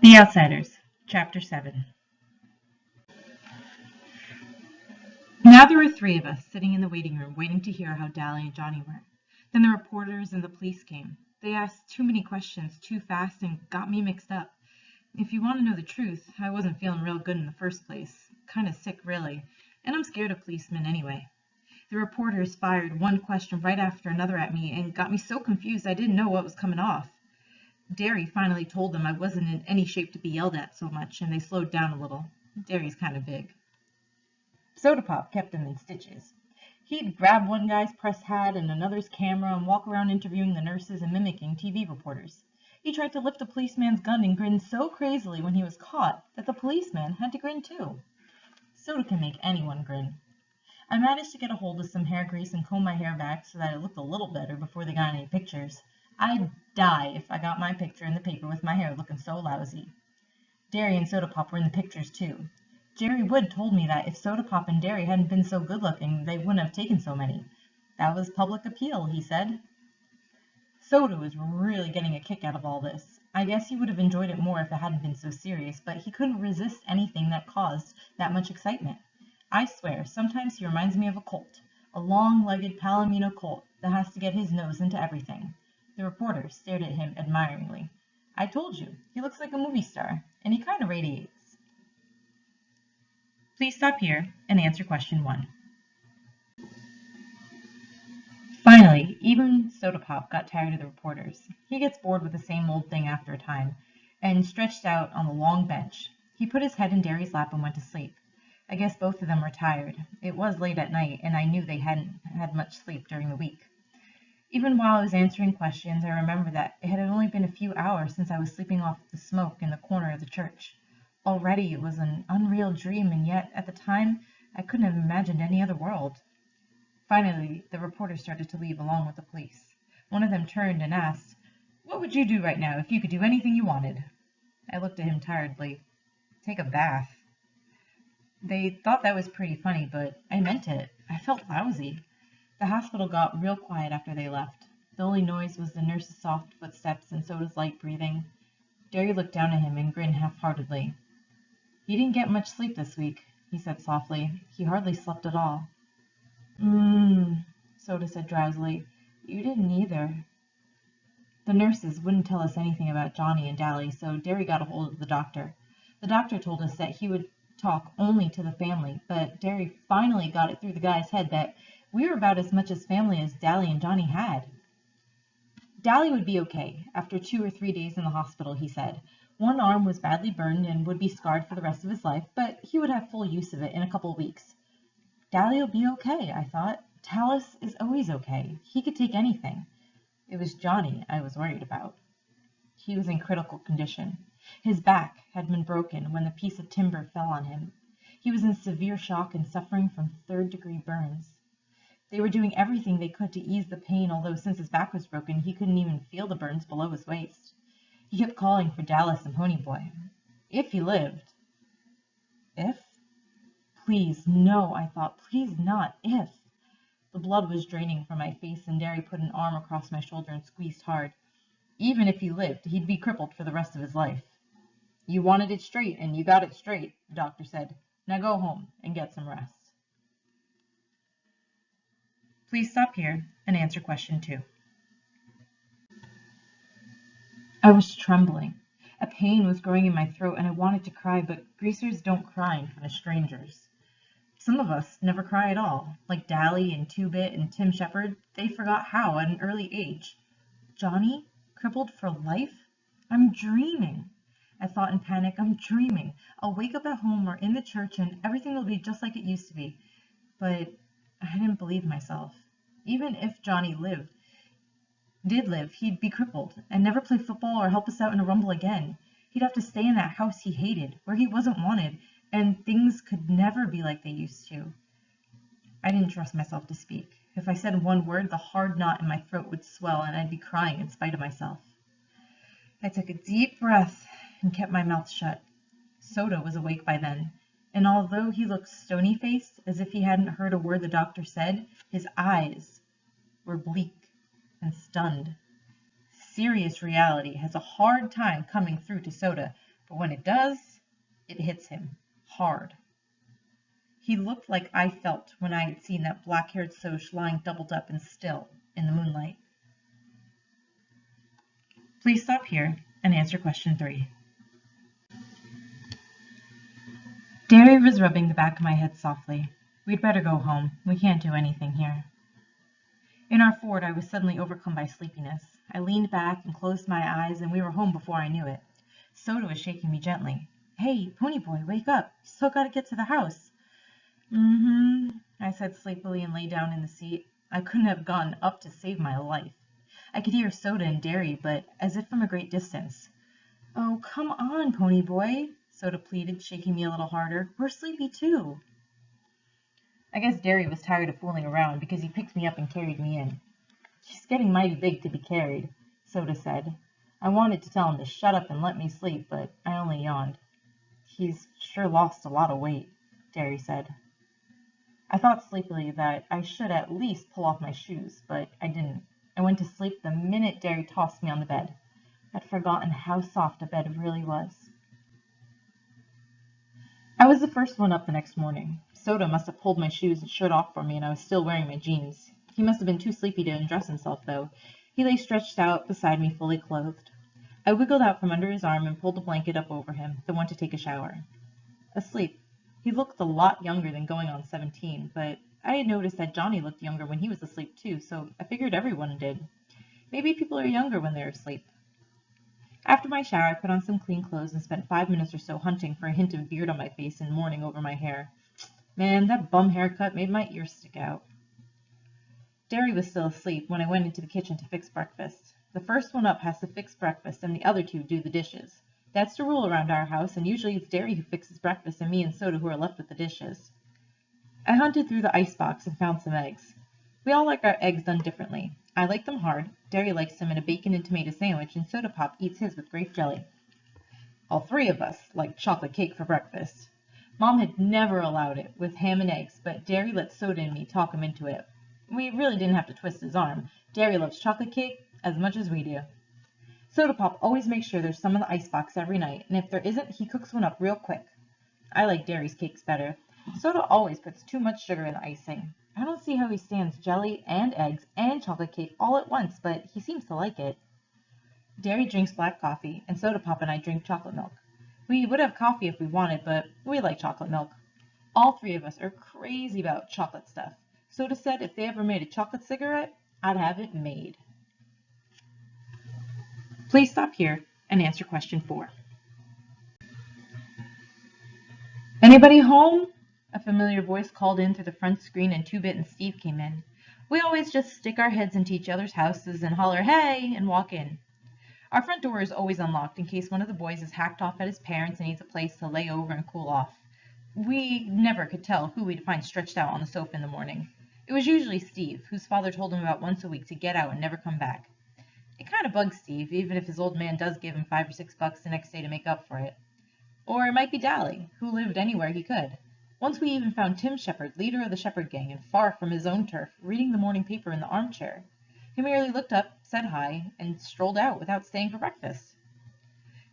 The Outsiders, Chapter 7. Now there were three of us sitting in the waiting room waiting to hear how Dally and Johnny were. Then the reporters and the police came. They asked too many questions too fast and got me mixed up. If you want to know the truth, I wasn't feeling real good in the first place. Kind of sick, really. And I'm scared of policemen anyway. The reporters fired one question right after another at me and got me so confused I didn't know what was coming off. Derry finally told them I wasn't in any shape to be yelled at so much, and they slowed down a little. Derry's kind of big. Sodapop kept him in stitches. He'd grab one guy's press hat and another's camera and walk around interviewing the nurses and mimicking TV reporters. He tried to lift a policeman's gun and grinned so crazily when he was caught that the policeman had to grin too. Soda can make anyone grin. I managed to get a hold of some hair grease and comb my hair back so that it looked a little better before they got any pictures. I'd die if I got my picture in the paper with my hair looking so lousy. Derry and Sodapop were in the pictures too. Jerry Wood told me that if Sodapop and Derry hadn't been so good looking, they wouldn't have taken so many. That was public appeal, he said. Soda was really getting a kick out of all this. I guess he would have enjoyed it more if it hadn't been so serious, but he couldn't resist anything that caused that much excitement. I swear, sometimes he reminds me of a colt, a long-legged Palomino colt that has to get his nose into everything. The reporter stared at him admiringly. I told you, he looks like a movie star, and he kind of radiates. Please stop here and answer question 1. Finally, even Sodapop got tired of the reporters. He gets bored with the same old thing after a time, and stretched out on the long bench. He put his head in Derry's lap and went to sleep. I guess both of them were tired. It was late at night, and I knew they hadn't had much sleep during the week. Even while I was answering questions, I remembered that it had only been a few hours since I was sleeping off the smoke in the corner of the church. Already it was an unreal dream, and yet, at the time, I couldn't have imagined any other world. Finally, the reporters started to leave along with the police. One of them turned and asked, "What would you do right now if you could do anything you wanted?" I looked at him tiredly. "Take a bath." They thought that was pretty funny, but I meant it. I felt lousy. The hospital got real quiet after they left. The only noise was the nurse's soft footsteps and Soda's light breathing. Derry looked down at him and grinned half-heartedly. "He didn't get much sleep this week," he said softly. "He hardly slept at all." Soda said drowsily. "You didn't either." The nurses wouldn't tell us anything about Johnny and Dally, so Derry got a hold of the doctor. The doctor told us that he would talk only to the family, but Derry finally got it through the guy's head that we were about as much as family as Dally and Johnny had. Dally would be okay after 2 or 3 days in the hospital, he said. One arm was badly burned and would be scarred for the rest of his life, but he would have full use of it in a couple of weeks. Dally'll be okay, I thought. Tallis is always okay. He could take anything. It was Johnny I was worried about. He was in critical condition. His back had been broken when the piece of timber fell on him. He was in severe shock and suffering from third-degree burns. They were doing everything they could to ease the pain, although since his back was broken, he couldn't even feel the burns below his waist. He kept calling for Dallas and Ponyboy. If he lived. If? Please, no, I thought. Please not. If. The blood was draining from my face, and Derry put an arm across my shoulder and squeezed hard. Even if he lived, he'd be crippled for the rest of his life. You wanted it straight, and you got it straight, the doctor said. Now go home and get some rest. Please stop here and answer question 2. I was trembling. A pain was growing in my throat, and I wanted to cry, but greasers don't cry in front of strangers. Some of us never cry at all, like Dally and Two-Bit and Tim Shepard. They forgot how at an early age. Johnny? Crippled for life? I'm dreaming. I thought in panic, I'm dreaming. I'll wake up at home or in the church and everything will be just like it used to be. But I didn't believe myself. Even if Johnny did live, he'd be crippled and never play football or help us out in a rumble again. He'd have to stay in that house he hated, where he wasn't wanted, and things could never be like they used to. I didn't trust myself to speak. If I said one word, the hard knot in my throat would swell and I'd be crying in spite of myself. I took a deep breath and kept my mouth shut. Soda was awake by then, and although he looked stony-faced, as if he hadn't heard a word the doctor said, his eyes were bleak and stunned. Serious reality has a hard time coming through to Soda, but when it does, it hits him hard. He looked like I felt when I had seen that black-haired Soch lying doubled up and still in the moonlight. Please stop here and answer question 3. Derry was rubbing the back of my head softly. We'd better go home. We can't do anything here. In our Ford, I was suddenly overcome by sleepiness. I leaned back and closed my eyes, and we were home before I knew it. Soda was shaking me gently. Hey, Ponyboy, wake up. You still gotta get to the house. I said sleepily and lay down in the seat. I couldn't have gone up to save my life. I could hear Soda and Derry, but as if from a great distance. Oh, come on, Ponyboy, Soda pleaded, shaking me a little harder. We're sleepy too. I guess Derry was tired of fooling around because he picked me up and carried me in. She's getting mighty big to be carried, Soda said. I wanted to tell him to shut up and let me sleep, but I only yawned. He's sure lost a lot of weight, Derry said. I thought sleepily that I should at least pull off my shoes, but I didn't. I went to sleep the minute Derry tossed me on the bed. I'd forgotten how soft a bed really was. I was the first one up the next morning. Soda must have pulled my shoes and shirt off for me, and I was still wearing my jeans. He must have been too sleepy to undress himself, though. He lay stretched out beside me, fully clothed. I wiggled out from under his arm and pulled the blanket up over him, then went to take a shower. Asleep. He looked a lot younger than going on 17, but I had noticed that Johnny looked younger when he was asleep, too, so I figured everyone did. Maybe people are younger when they're asleep. After my shower, I put on some clean clothes and spent 5 minutes or so hunting for a hint of beard on my face and mourning over my hair. Man, that bum haircut made my ears stick out. Derry was still asleep when I went into the kitchen to fix breakfast. The first one up has to fix breakfast and the other two do the dishes. That's the rule around our house, and usually it's Derry who fixes breakfast and me and Soda who are left with the dishes. I hunted through the icebox and found some eggs. We all like our eggs done differently. I like them hard, Derry likes them in a bacon and tomato sandwich, and Sodapop eats his with grape jelly. All 3 of us like chocolate cake for breakfast. Mom had never allowed it with ham and eggs, but Derry let Soda and me talk him into it. We really didn't have to twist his arm. Derry loves chocolate cake as much as we do. Sodapop always makes sure there's some in the icebox every night, and if there isn't, he cooks one up real quick. I like Derry's cakes better. Soda always puts too much sugar in the icing. I don't see how he stands jelly and eggs and chocolate cake all at once, but he seems to like it. Derry drinks black coffee, and Sodapop and I drink chocolate milk. We would have coffee if we wanted, but we like chocolate milk. All 3 of us are crazy about chocolate stuff. Soda said if they ever made a chocolate cigarette, I'd have it made. Please stop here and answer question 4. Anybody home? A familiar voice called in through the front screen, and Two-Bit and Steve came in. We always just stick our heads into each other's houses and holler, hey, and walk in. Our front door is always unlocked in case one of the boys is hacked off at his parents and needs a place to lay over and cool off. We never could tell who we'd find stretched out on the sofa in the morning. It was usually Steve, whose father told him about once a week to get out and never come back. It kind of bugs Steve, even if his old man does give him $5 or $6 the next day to make up for it. Or it might be Dally, who lived anywhere he could. Once we even found Tim Shepherd, leader of the Shepherd Gang and far from his own turf, reading the morning paper in the armchair. He merely looked up, said hi, and strolled out without staying for breakfast.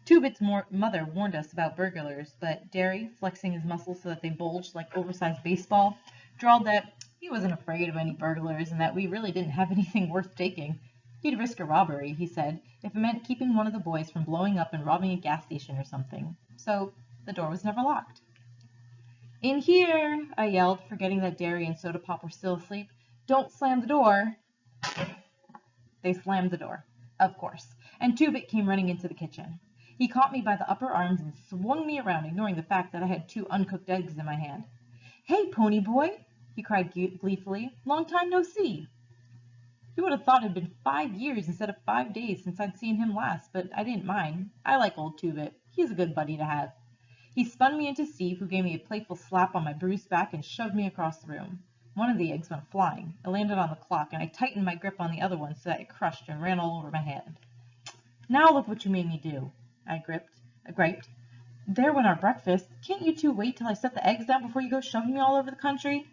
Two-Bit's mother warned us about burglars, but Derry, flexing his muscles so that they bulged like oversized baseball, drawled that he wasn't afraid of any burglars and that we really didn't have anything worth taking. He'd risk a robbery, he said, if it meant keeping one of the boys from blowing up and robbing a gas station or something. So the door was never locked. In here, I yelled, forgetting that Derry and Sodapop were still asleep. Don't slam the door. They slammed the door, of course, and Two-Bit came running into the kitchen. He caught me by the upper arms and swung me around, ignoring the fact that I had 2 uncooked eggs in my hand. Hey, Ponyboy, he cried gleefully. Long time no see. You would have thought it had been 5 years instead of 5 days since I'd seen him last, but I didn't mind. I like old Two-Bit. He's a good buddy to have. He spun me into Steve, who gave me a playful slap on my bruised back and shoved me across the room. One of the eggs went flying. It landed on the clock, and I tightened my grip on the other one so that it crushed and ran all over my hand. Now look what you made me do, I griped. There went our breakfast. Can't you 2 wait till I set the eggs down before you go shoving me all over the country?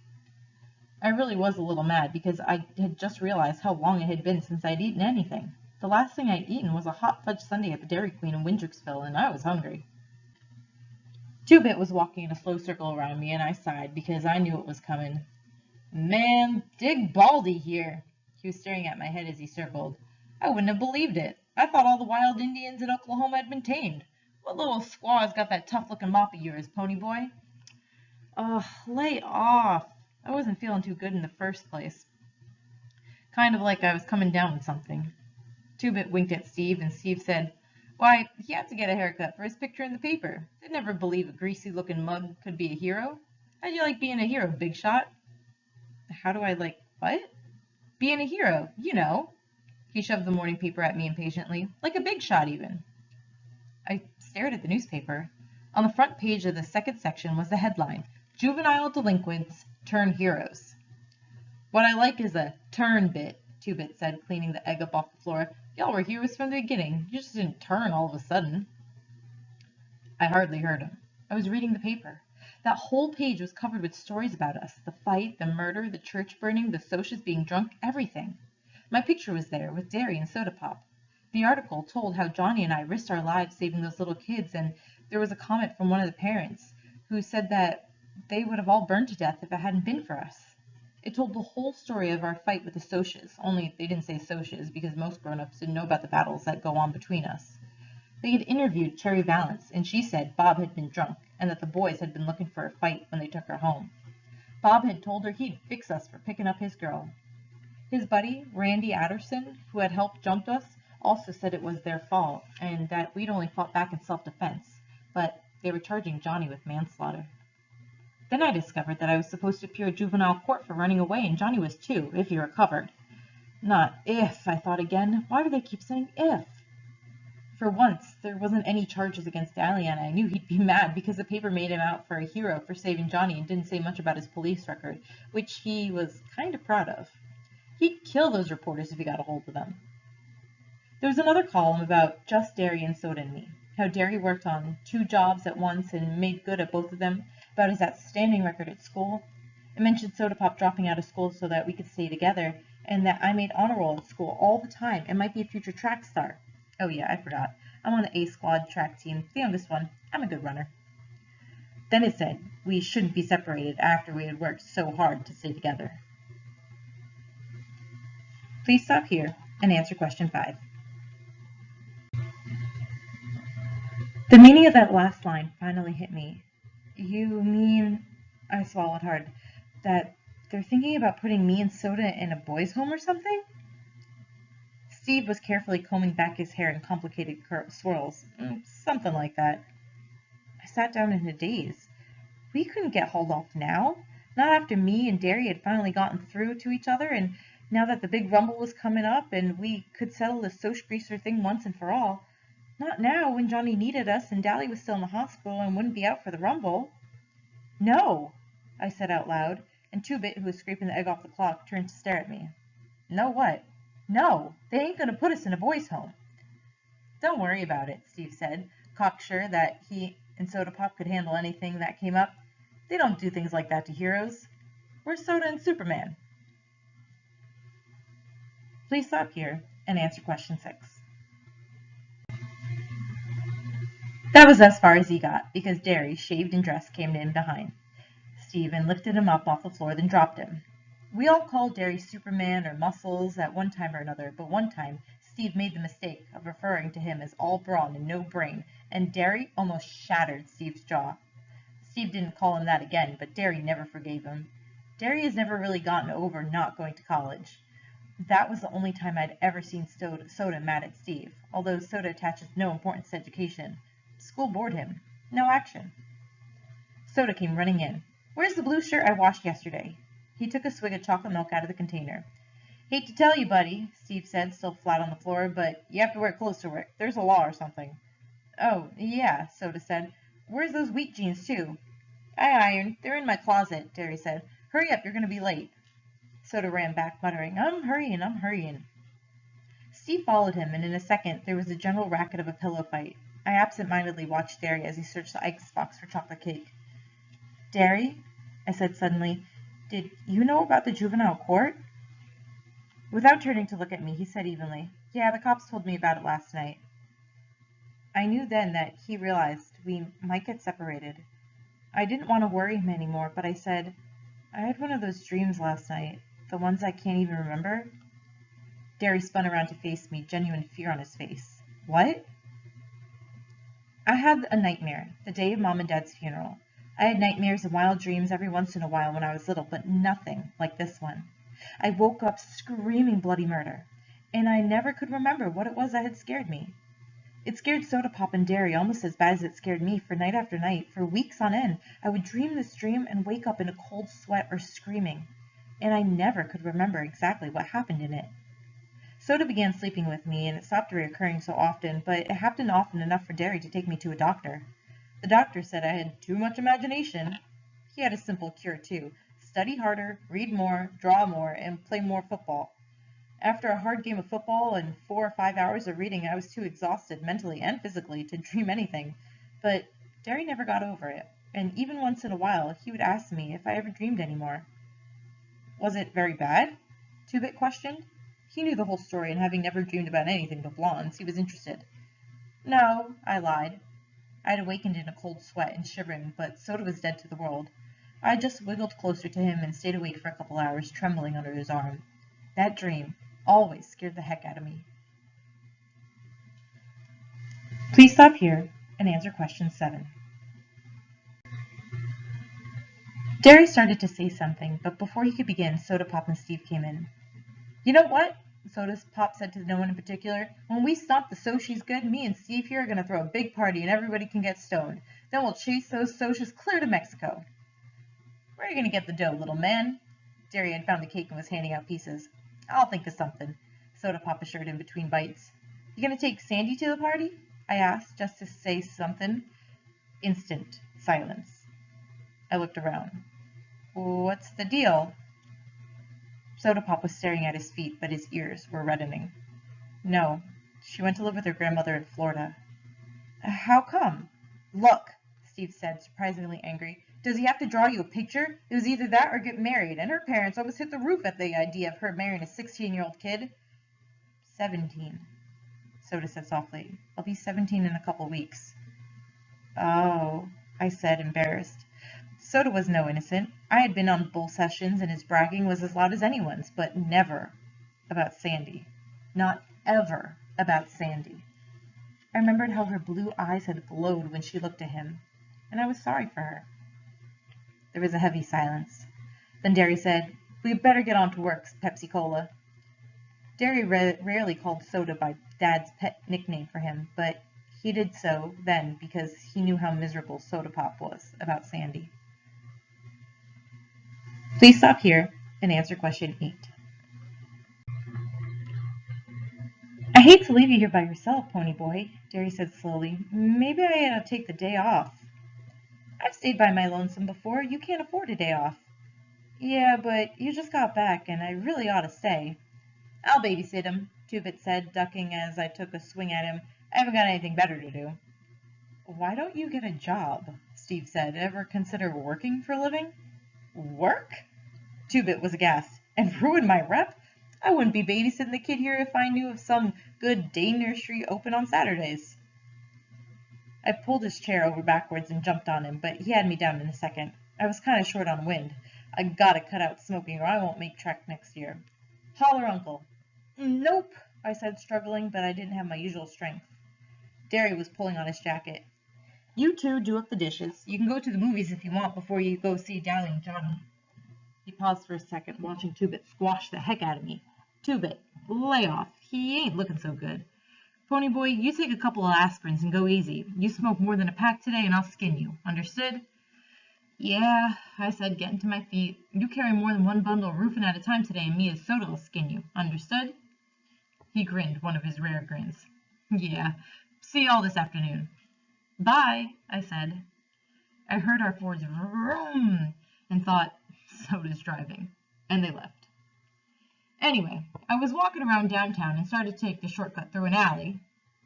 I really was a little mad because I had just realized how long it had been since I'd eaten anything. The last thing I'd eaten was a hot fudge sundae at the Dairy Queen in Windricksville, and I was hungry. Two-Bit was walking in a slow circle around me, and I sighed because I knew it was coming. Man, dig Baldy here. He was staring at my head as he circled. I wouldn't have believed it. I thought all the wild Indians in Oklahoma had been tamed. What little squaw's got that tough-looking mop of yours, Ponyboy? Ugh, lay off. I wasn't feeling too good in the first place. Kind of like I was coming down with something. Two-Bit winked at Steve, and Steve said, Why, he had to get a haircut for his picture in the paper. They'd never believe a greasy-looking mug could be a hero. How'd you like being a hero, Big Shot? How do I like what? Being a hero, you know. He shoved the morning paper at me impatiently, like a big shot even. I stared at the newspaper. On the front page of the second section was the headline, Juvenile Delinquents Turn Heroes. What I like is a turn bit, Two-Bit said, cleaning the egg up off the floor. Y'all were heroes from the beginning. You just didn't turn all of a sudden. I hardly heard him. I was reading the paper. That whole page was covered with stories about us. The fight, the murder, the church burning, the socias being drunk, everything. My picture was there, with Derry and Sodapop. The article told how Johnny and I risked our lives saving those little kids, and there was a comment from one of the parents who said that they would have all burned to death if it hadn't been for us. It told the whole story of our fight with the socias, only they didn't say socias because most grown-ups didn't know about the battles that go on between us. They had interviewed Cherry Valance, and she said Bob had been drunk, and that the boys had been looking for a fight when they took her home. Bob had told her he'd fix us for picking up his girl. His buddy, Randy Adderson, who had helped jump us, also said it was their fault, and that we'd only fought back in self-defense, but they were charging Johnny with manslaughter. Then I discovered that I was supposed to appear at juvenile court for running away, and Johnny was too, if he recovered. Not if, I thought again. Why do they keep saying if? For once, there wasn't any charges against Dahlia, and I knew he'd be mad because the paper made him out for a hero for saving Johnny and didn't say much about his police record, which he was kind of proud of. He'd kill those reporters if he got a hold of them. There was another column about just Derry and Soda and me, how Derry worked on 2 jobs at once and made good at both of them, about his outstanding record at school. It mentioned Sodapop dropping out of school so that we could stay together, and that I made honor roll at school all the time and might be a future track star. Oh yeah, I forgot. I'm on the A squad track team, the youngest one. I'm a good runner. Then it said we shouldn't be separated after we had worked so hard to stay together. Please stop here and answer question 5. The meaning of that last line finally hit me. You mean, I swallowed hard, that they're thinking about putting me and Soda in a boys' home or something? Steve was carefully combing back his hair in complicated swirls. Something like that. I sat down in a daze. We couldn't get hauled off now. Not after me and Derry had finally gotten through to each other, and now that the big rumble was coming up and we could settle the Soch Greaser thing once and for all. Not now, when Johnny needed us and Dally was still in the hospital and wouldn't be out for the rumble. No, I said out loud, and Two-Bit, who was scraping the egg off the clock, turned to stare at me. No what? No, they ain't going to put us in a boys' home. Don't worry about it, Steve said, cocksure that he and Sodapop could handle anything that came up. They don't do things like that to heroes. We're Soda and Superman. Please stop here and answer question 6. That was as far as he got, because Derry, shaved and dressed, came in behind Stephen, lifted him up off the floor, then dropped him. We all called Derry Superman or Muscles at one time or another, but one time Steve made the mistake of referring to him as all brawn and no brain, and Derry almost shattered Steve's jaw. Steve didn't call him that again, but Derry never forgave him. Derry has never really gotten over not going to college. That was the only time I'd ever seen Soda mad at Steve, although Soda attaches no importance to education. School bored him. No action. Soda came running in. Where's the blue shirt I washed yesterday? He took a swig of chocolate milk out of the container. Hate to tell you, buddy, Steve said, still flat on the floor, but you have to wear clothes to work. There's a law or something. Oh, yeah, Soda said. Where's those wheat jeans, too? I ironed. They're in my closet, Derry said. Hurry up, you're going to be late. Soda ran back, muttering, I'm hurrying. Steve followed him, and in a second there was a general racket of a pillow fight. I absent-mindedly watched Derry as he searched the icebox for chocolate cake. Derry, I said suddenly, did you know about the juvenile court? Without turning to look at me, he said evenly, yeah, the cops told me about it last night. I knew then that he realized we might get separated. I didn't want to worry him anymore, but I said, I had one of those dreams last night, the ones I can't even remember. Derry spun around to face me, genuine fear on his face. What? I had a nightmare, the day of Mom and Dad's funeral. I had nightmares and wild dreams every once in a while when I was little, but nothing like this one. I woke up screaming bloody murder, and I never could remember what it was that had scared me. It scared Sodapop and Derry almost as bad as it scared me, for night after night, for weeks on end, I would dream this dream and wake up in a cold sweat or screaming, and I never could remember exactly what happened in it. Soda began sleeping with me, and it stopped reoccurring so often, but it happened often enough for Derry to take me to a doctor. The doctor said I had too much imagination. He had a simple cure, too. Study harder, read more, draw more, and play more football. After a hard game of football and 4 or 5 hours of reading, I was too exhausted mentally and physically to dream anything. But Derry never got over it, and even once in a while he would ask me if I ever dreamed anymore. Was it very bad? Two-Bit questioned. He knew the whole story, and having never dreamed about anything but blondes, he was interested. No, I lied. I had awakened in a cold sweat and shivering, but Soda was dead to the world. I just wiggled closer to him and stayed awake for a couple hours, trembling under his arm. That dream always scared the heck out of me. Please stop here and answer question 7. Derry started to say something, but before he could begin, Sodapop and Steve came in. You know what? Sodapop said to no one in particular. When we stomp the Soshis good, me and Steve here are going to throw a big party and everybody can get stoned. Then we'll chase those Soshis clear to Mexico. Where are you going to get the dough, little man? Derry had found the cake and was handing out pieces. I'll think of something, Sodapop assured him between bites. You going to take Sandy to the party? I asked, just to say something. Instant silence. I looked around. What's the deal? Sodapop was staring at his feet, but his ears were reddening. No, she went to live with her grandmother in Florida. How come? Look, Steve said, surprisingly angry. Does he have to draw you a picture? It was either that or get married, and her parents almost hit the roof at the idea of her marrying a 16-year-old kid. 17, Soda said softly. I'll be 17 in a couple weeks. Oh, I said, embarrassed. Soda was no innocent. I had been on bull sessions, and his bragging was as loud as anyone's, but never about Sandy. Not ever about Sandy. I remembered how her blue eyes had glowed when she looked at him, and I was sorry for her. There was a heavy silence. Then Derry said, We'd better get on to work, Pepsi-Cola. Derry rarely called Soda by Dad's pet nickname for him, but he did so then because he knew how miserable Sodapop was about Sandy. Please stop here and answer question 8. I hate to leave you here by yourself, Ponyboy, Derry said slowly. Maybe I ought to take the day off. I've stayed by my lonesome before. You can't afford a day off. Yeah, but you just got back, and I really ought to stay. I'll babysit him, Two-Bit said, ducking as I took a swing at him. I haven't got anything better to do. Why don't you get a job? Steve said. Ever consider working for a living? Work? Two-Bit was aghast. And ruin my rep? I wouldn't be babysitting the kid here if I knew of some good day nursery open on Saturdays. I pulled his chair over backwards and jumped on him, but he had me down in a second. I was kind of short on wind. I gotta cut out smoking or I won't make track next year. Holler, Uncle. Nope, I said, struggling, but I didn't have my usual strength. Derry was pulling on his jacket. You two do up the dishes. You can go to the movies if you want before you go see Dally and Johnny. He paused for a second, watching Two-Bit squash the heck out of me. Two-Bit, lay off. He ain't looking so good. Ponyboy, you take a couple of aspirins and go easy. You smoke more than a pack today and I'll skin you. Understood? Yeah, I said, getting to my feet. You carry more than one bundle of roofing at a time today and me as Soda will skin you. Understood? He grinned, one of his rare grins. Yeah, see y'all this afternoon. Bye, I said. I heard our Fords vroom and thought, Soda's driving. And they left. Anyway, I was walking around downtown and started to take the shortcut through an alley.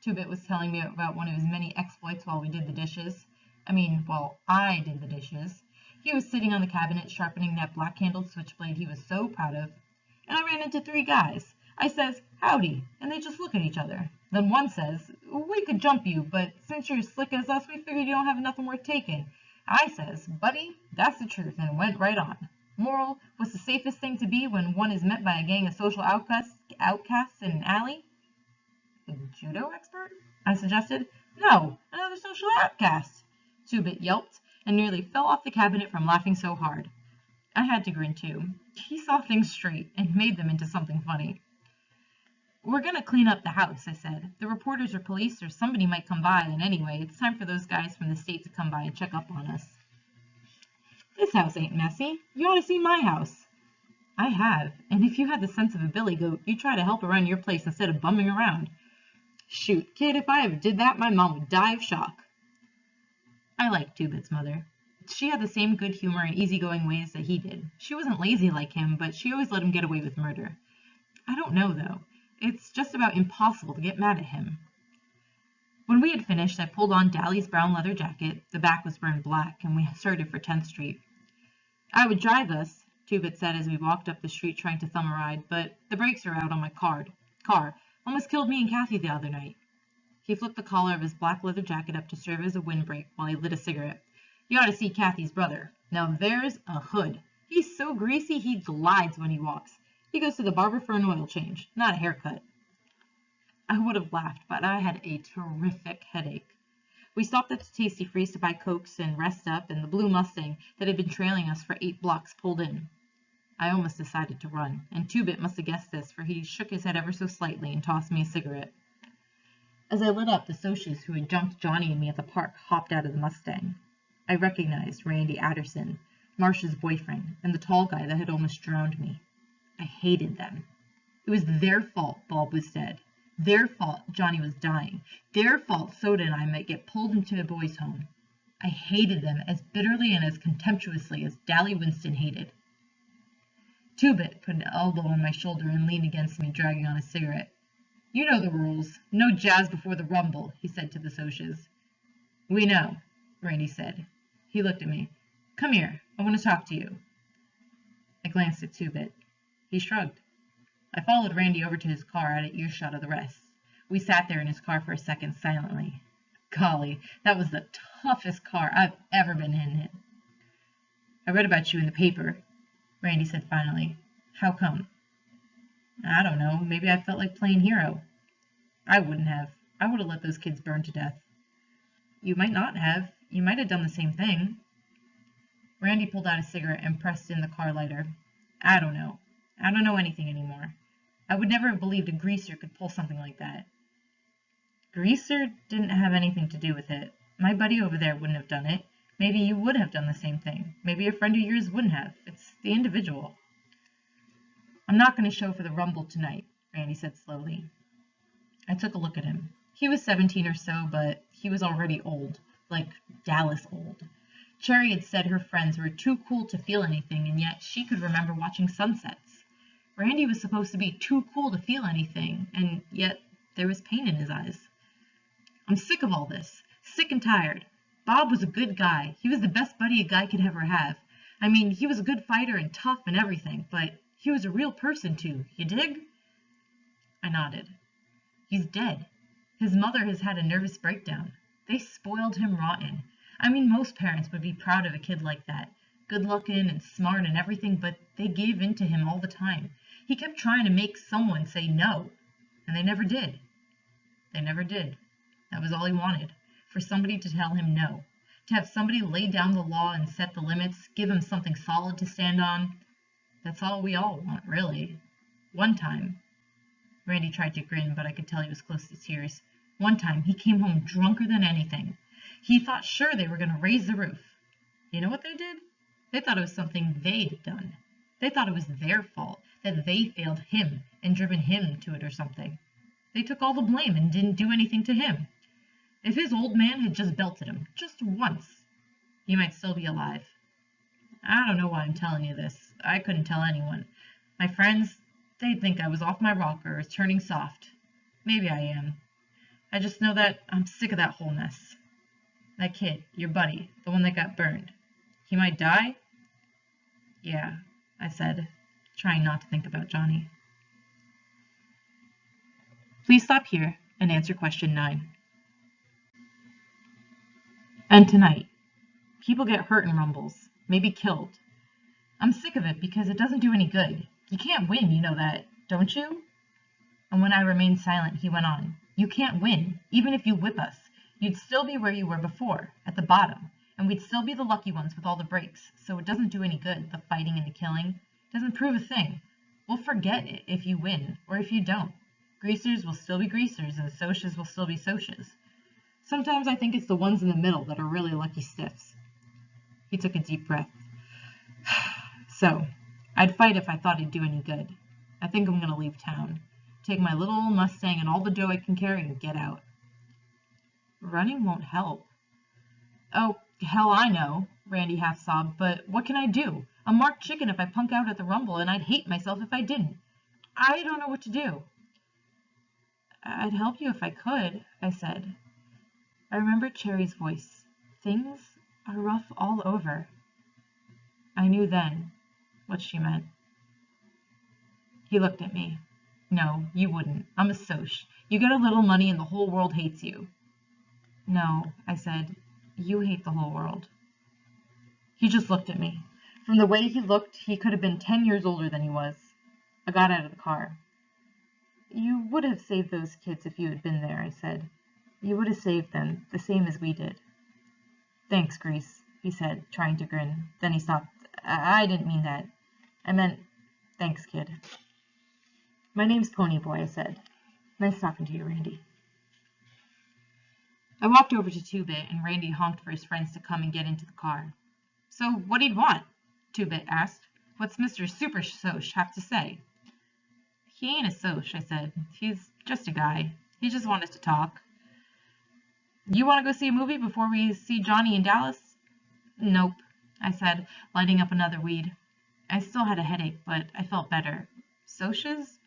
Two-Bit was telling me about one of his many exploits while we did the dishes. I did the dishes. He was sitting on the cabinet sharpening that black-handled switchblade he was so proud of. And I ran into 3 guys. I says, howdy, and they just look at each other. Then one says, we could jump you, but since you're as slick as us, we figured you don't have nothing worth taking. I says, "Buddy, that's the truth," and went right on. Moral, what's the safest thing to be when one is met by a gang of social outcasts in an alley? A judo expert? I suggested. No, another social outcast. Two-Bit yelped and nearly fell off the cabinet from laughing so hard. I had to grin too. He saw things straight and made them into something funny. "We're gonna clean up the house," I said. "The reporters or police or somebody might come by, and anyway, it's time for those guys from the state to come by and check up on us." "This house ain't messy. You ought to see my house." "I have, and if you had the sense of a billy goat, you'd try to help around your place instead of bumming around." "Shoot, kid, if I ever did that, my mom would die of shock." I liked Two-Bit's mother. She had the same good humor and easygoing ways that he did. She wasn't lazy like him, but she always let him get away with murder. I don't know, though. It's just about impossible to get mad at him. When we had finished, I pulled on Dally's brown leather jacket. The back was burned black, and we started for 10th Street. "I would drive us," Two-Bit said as we walked up the street trying to thumb a ride, "but the brakes are out on my car. Almost killed me and Kathy the other night." He flipped the collar of his black leather jacket up to serve as a windbreak while he lit a cigarette. "You ought to see Kathy's brother. Now there's a hood. He's so greasy he glides when he walks. He goes to the barber for an oil change, not a haircut." I would have laughed, but I had a terrific headache. We stopped at the Tasty Freeze to buy Cokes and rest up, and the blue Mustang that had been trailing us for 8 blocks pulled in. I almost decided to run, and Two-Bit must have guessed this, for he shook his head ever so slightly and tossed me a cigarette. As I lit up, the Socias who had jumped Johnny and me at the park hopped out of the Mustang. I recognized Randy Adderson, Marcia's boyfriend, and the tall guy that had almost drowned me. I hated them. It was their fault Bob was dead. Their fault Johnny was dying. Their fault Soda and I might get pulled into a boys' home. I hated them as bitterly and as contemptuously as Dally Winston hated. Two-Bit put an elbow on my shoulder and leaned against me, dragging on a cigarette. "You know the rules. No jazz before the rumble," he said to the Socias. "We know," Randy said. He looked at me. "Come here. I want to talk to you." I glanced at Two-Bit. He shrugged. I followed Randy over to his car out of earshot of the rest. We sat there in his car for a second silently. Golly, that was the toughest car I've ever been in. "I read about you in the paper," Randy said finally. "How come?" "I don't know. Maybe I felt like playing hero." "I wouldn't have. I would have let those kids burn to death." "You might not have. You might have done the same thing." Randy pulled out a cigarette and pressed in the car lighter. "I don't know. I don't know anything anymore. I would never have believed a greaser could pull something like that." "Greaser didn't have anything to do with it. My buddy over there wouldn't have done it. Maybe you would have done the same thing. Maybe a friend of yours wouldn't have. It's the individual." "I'm not going to show for the rumble tonight," Randy said slowly. I took a look at him. He was 17 or so, but he was already old, like Dallas old. Cherry had said her friends were too cool to feel anything, and yet she could remember watching sunsets. Randy was supposed to be too cool to feel anything, and yet there was pain in his eyes. "I'm sick of all this. Sick and tired. Bob was a good guy. He was the best buddy a guy could ever have. I mean, he was a good fighter and tough and everything, but he was a real person too. You dig?" I nodded. "He's dead. His mother has had a nervous breakdown. They spoiled him rotten. I mean, most parents would be proud of a kid like that. Good-looking and smart and everything, but they gave in to him all the time. He kept trying to make someone say no, and they never did. They never did. That was all he wanted, for somebody to tell him no, to have somebody lay down the law and set the limits, give him something solid to stand on. That's all we all want, really. One time," Randy tried to grin, but I could tell he was close to tears. "One time he came home drunker than anything. He thought sure they were going to raise the roof. You know what they did? They thought it was something they'd done. They thought it was their fault, that they failed him and driven him to it or something. They took all the blame and didn't do anything to him. If his old man had just belted him, just once, he might still be alive. I don't know why I'm telling you this. I couldn't tell anyone. My friends, they'd think I was off my rocker or turning soft. Maybe I am. I just know that I'm sick of that whole mess. That kid, your buddy, the one that got burned, he might die?" "Yeah," I said, trying not to think about Johnny. Please stop here and answer question 9. And tonight, People get hurt in rumbles, maybe killed. I'm sick of it because it doesn't do any good. You can't win, you know that, don't you? And when I remained silent, he went on, You can't win, even if you whip us. You'd still be where you were before, at the bottom, and we'd still be the lucky ones with all the breaks, so it doesn't do any good, the fighting and the killing. It doesn't prove a thing. We'll forget it if you win, or if you don't. Greasers will still be greasers, and socias will still be socias. Sometimes I think it's the ones in the middle that are really lucky stiffs. He took a deep breath. So, I'd fight if I thought it'd do any good. I think I'm going to leave town. Take my little old Mustang and all the dough I can carry and get out. Running won't help. Oh, hell I know, Randy half sobbed, but what can I do? I'm marked chicken if I punk out at the rumble, and I'd hate myself if I didn't. I don't know what to do. I'd help you if I could, I said. I remembered Cherry's voice. Things are rough all over. I knew then what she meant. He looked at me. No, you wouldn't. I'm a soc. You get a little money and the whole world hates you. No, I said. You hate the whole world. He just looked at me. From the way he looked, he could have been 10 years older than he was. I got out of the car. You would have saved those kids if you had been there, I said. You would have saved them, the same as we did. Thanks, Grease, he said, trying to grin. Then he stopped. I didn't mean that. I meant, thanks, kid. My name's Ponyboy, I said. Nice talking to you, Randy. I walked over to Two-Bit, and Randy honked for his friends to come and get into the car. So what'd he want? Two-Bit asked. What's Mr. Super Soc have to say? He ain't a soc, I said. He's just a guy. He just wanted to talk. You want to go see a movie before we see Johnny in Dallas? Nope, I said, lighting up another weed. I still had a headache, but I felt better. Socs?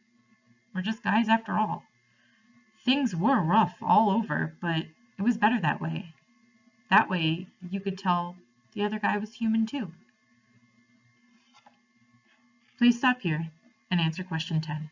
We're just guys after all. Things were rough all over, but it was better that way. That way, you could tell the other guy was human too. Please stop here and answer question 10.